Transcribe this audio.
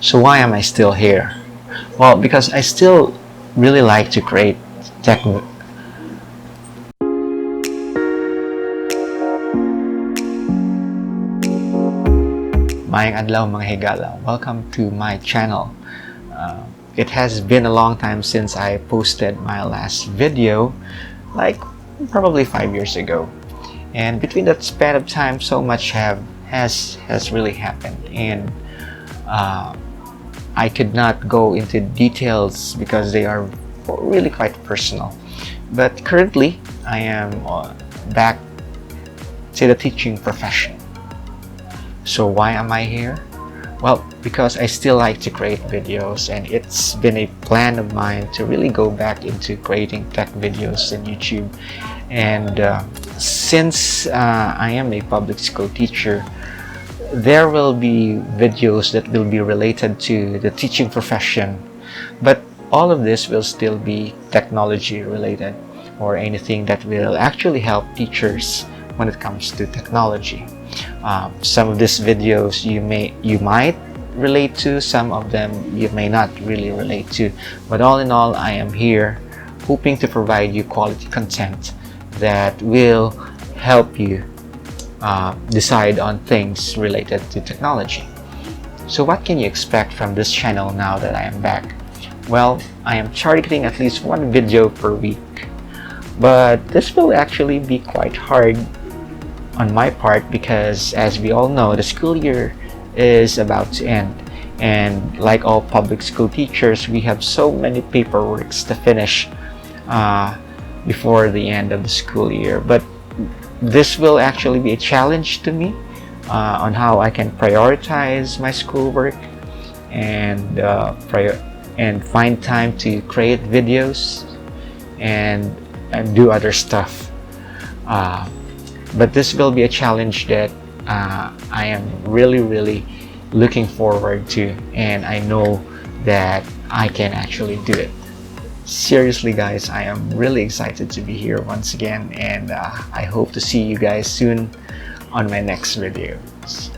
So why am I still here? Well, because I still really like to create tech. Mayang adlaw mga higala. Welcome to my channel. It has been a long time since I posted my last video, like probably 5 years ago. And between that span of time, so much has really happened, and I could not go into details because they are really quite personal. But currently, I am back to the teaching profession. So why am I here? Well, because I still like to create videos, and it's been a plan of mine to really go back into creating tech videos on YouTube. And since I am a public school teacher, there will be videos that will be related to the teaching profession, but all of this will still be technology related, or anything that will actually help teachers when it comes to technology. Some of these videos you might relate to, some of them you may not really relate to, but all in all, I am here hoping to provide you quality content that will help you decide on things related to technology. So what can you expect from this channel now that I am back? Well, I am targeting at least one video per week, but this will actually be quite hard on my part because, as we all know, the school year is about to end, and like all public school teachers, we have so many paperworks to finish before the end of the school year. But this will actually be a challenge to me on how I can prioritize my schoolwork and find time to create videos and do other stuff. But this will be a challenge that I am really looking forward to, and I know that I can actually do it. Seriously guys, I am really excited to be here once again, and I hope to see you guys soon on my next videos.